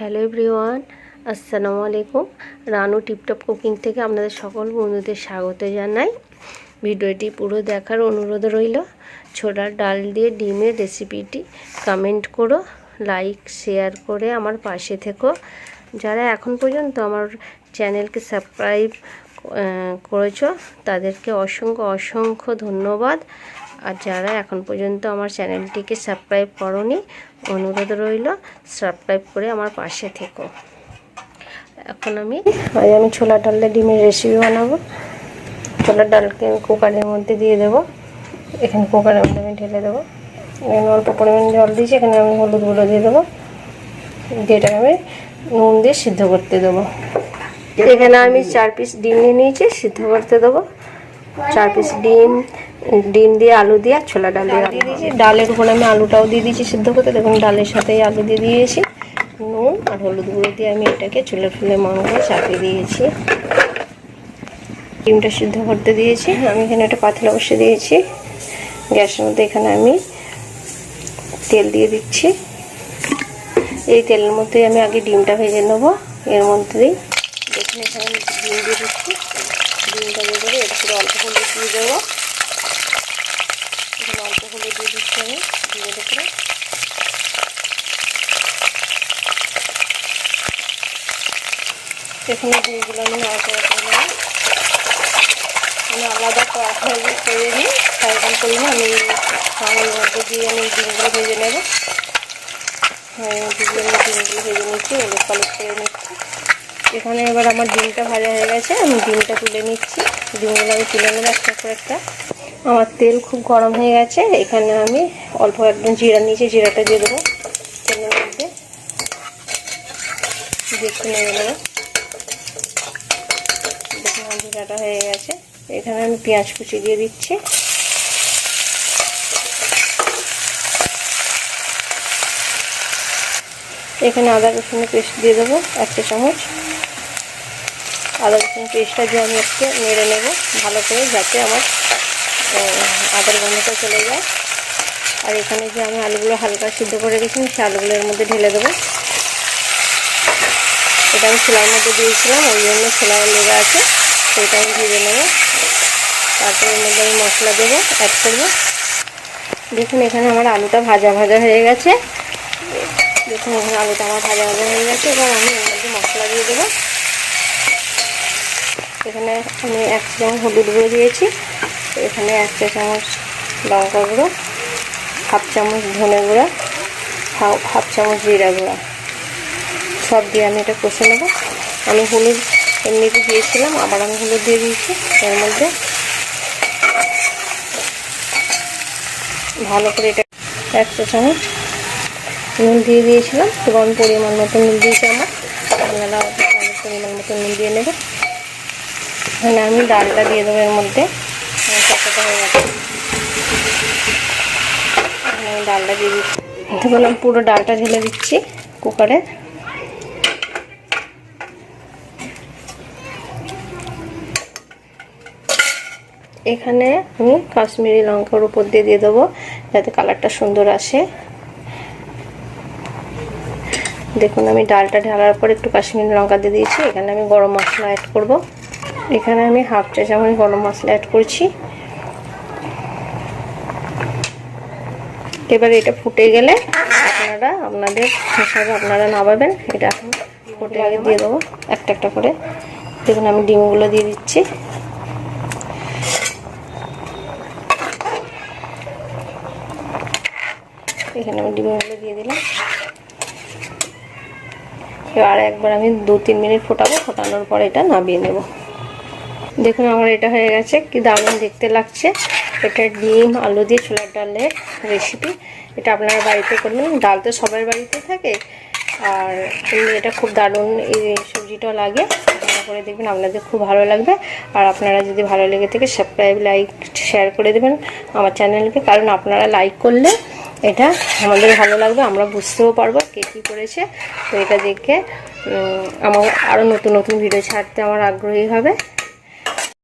Hello everyone, আসসালামু আলাইকুম। Ranu tiptop cooking থেকে আপনাদের সকল বন্ধুদের স্বাগত জানাই। ভিডিওটি পুরো দেখার অনুরোধ রইল। ছোলার ডাল দিয়ে ডিমের রেসিপিটি কমেন্ট করো, লাইক শেয়ার করে আমার পাশে থেকো। যারা এখন পর্যন্ত আমার চ্যানেলকে সাবস্ক্রাইব করেছো তাদেরকে অসংখ্য অসংখ্য ধন্যবাদ। আর যারা এখন পর্যন্ত আমার চ্যানেলটিকে সাবস্ক্রাইব করোনি, অনুরোধ রইল সাবস্ক্রাইব করে আমার পাশে থেকো। এখন আমি ছোলার ডাল দিয়ে ডিমের রেসিপি বানাবো। ছোলার ডালকে আমি কুকারের মধ্যে দিয়ে দেবো। এখানে কুকারের মধ্যে আমি ঢেলে দেবো। এখানে অল্প পরিমাণ জল দিয়েছি। এখানে আমি হলুদ গুঁড়ো দিয়ে দেবো। যেটাকে আমি নুন দিয়ে সিদ্ধ করতে দেবো। এখানে আমি 4 পিস ডিম নিয়ে নিয়েছি, সিদ্ধ করতে দেবো। 4 পিস ডিম দিয়ে আলু দিয়ে ছোলা ডাল দিয়ে দিয়েছি। ডালের উপর আমি আলুটাও দিয়ে দিয়েছি সিদ্ধ করতে। দেখুন ডালের সাথেই আলু দিয়ে দিয়েছি। নুন আর হলুদ গুঁড়ো দিয়ে আমি এটাকে চুলের ফুলে মাংস চাপিয়ে দিয়েছি। ডিমটা সিদ্ধ করতে দিয়েছি। আমি এখানে একটা পাতিলা বসিয়ে দিয়েছি গ্যাসের মধ্যে। এখানে আমি তেল দিয়ে দিচ্ছি। এই তেলের মধ্যে আমি আগে ডিমটা ভেজে নেবো। এর মধ্যেই দেখুন এখানে আমি ডিম দিয়ে দিচ্ছি। ডিমটা দিয়ে দেবো। এর উপরে অল্প হলুদ দিয়ে দেবো। এখানে অল্প হলুদ দিয়ে দিচ্ছি আমি ডিমের উপরে। এখানে ডিমগুলো আমি নাড়াচাড়া করে নেব। আমি আলাদা কড়াই করে নিই, ফ্রাইপ্যান করি না। আমি এর মধ্যে দিয়ে আমি ডিমগুলো ভেজে নেব। ডিমগুলো ভেজে নিচ্ছি, হলুদ পালক করে নিচ্ছি। এখানে এবার আমার ডিমটা ভাজা হয়ে গেছে। আমি ডিমটা তুলে নিচ্ছি। ডিমগুলো আমি তুলে নেবো একটা করে একটা। আমার তেল খুব গরম হয়ে গেছে। এখানে আমি অল্প একদম জিরা নিয়েছি, জিরাটা দিয়ে দেবো তেলের মধ্যে। দেখতে নেড়ে নেবো। দেখুন আমার জিরাটা হয়ে গেছে। এখানে আমি পেঁয়াজ কুচি দিয়ে দিচ্ছি। এখানে আদা রসুনের পেস্ট দিয়ে দেবো 1 চা চামচ। আদা রসুন পেস্টটা দিয়ে আমি একটু নেড়ে নেব ভালো করে, যাতে আমার আদার গন্ধটা চলে যায়। আর এখানে যে আমি আলুগুলো হালকা সিদ্ধ করে রেখেছি, সেই আলুগুলো এর মধ্যে ঢেলে দেবো। এটা আমি ছোলার মধ্যে দিয়েছিলাম, ওই জন্য ছোলার লেগে আছে, সেটা আমি ভেজে নেবো। তারপরে এর মধ্যে আমি মশলা দেবো, অ্যাড করবো। দেখুন এখানে আমার আলুটা ভাজা ভাজা হয়ে গেছে। দেখুন এখানে আলুটা আমার ভাজা ভাজা হয়ে গেছে। এবার আমি এর মধ্যে মশলা দিয়ে দেবো। এখানে আমি 1 চা চামচ হলুদ গুঁড়ো দিয়েছি। এখানে 1 চা চামচ লঙ্কা গুঁড়ো, 1/2 চামচ ধনে গুঁড়া, 1/2 চামচ জিরা গুঁড়া, সব দিয়ে আমি এটা কষে নেব। আমি হলুদ এমনিতে দিয়েছিলাম, আবার আমি হলুদ দিয়ে দিয়েছি। এর মধ্যে ভালো করে এটা 1 চা চামচ নুন দিয়ে দিয়েছিলাম। তো আমি পরিমাণ মতো নুন দিয়েছি। আপনারা পরিমাণ মতো নুন দিয়ে নেবেন। এখানে আমি ডালটা দিয়ে দেবো এর মধ্যে। কষাটা হয়ে গেছে, আমি ডালটা দিয়ে দিচ্ছি। দেখুন আমি পুরো ডালটা ঢেলে দিচ্ছি কুকারে। এখানে আমি কাশ্মীরি লঙ্কার উপর দিয়ে দেবো, যাতে কালারটা সুন্দর আসে। দেখুন আমি ডালটা ঢালার পর একটু কাশ্মীরি লঙ্কা দিয়ে দিয়েছি। এখানে আমি গরম মশলা অ্যাড করব। এখানে আমি 1/2 চা চামচ গরম মশলা অ্যাড করছি। এবার এটা ফুটে গেলে আপনারা আপনাদের হিসাবে আপনারা নামাবেন। এটা এখন ফুটে আগে দিয়ে দেবো একটা একটা করে। দেখুন আমি ডিমগুলো দিয়ে দিচ্ছি। এখানে আমি ডিমগুলো দিয়ে দিলাম। এবার একবার আমি 2-3 মিনিট ফোটাবো। ফোটানোর পর এটা নামিয়ে নেব। দেখুন আমার এটা হয়ে গেছে, কি দারুণ দেখতে লাগছে। এটা ডিম আলু দিয়ে ছোলার ডালের রেসিপি। এটা আপনারা বাড়িতে করবেন। ডাল তো সবার বাড়িতে থাকে, আর এটা খুব দারুণ এই সবজিটা লাগে। রান্না করে দেখবেন, আপনাদের খুব ভালো লাগবে। আর আপনারা যদি ভালো লেগে থাকে সাবস্ক্রাইব লাইক শেয়ার করে দেবেন আমার চ্যানেলকে, কারণ আপনারা লাইক করলে এটা আমাদের ভালো লাগবে, আমরা বুঝতেও পারবো কে কী করেছে। তো এটা দেখে আমার আরও নতুন নতুন ভিডিও ছাড়তে আমার আগ্রহী হবে।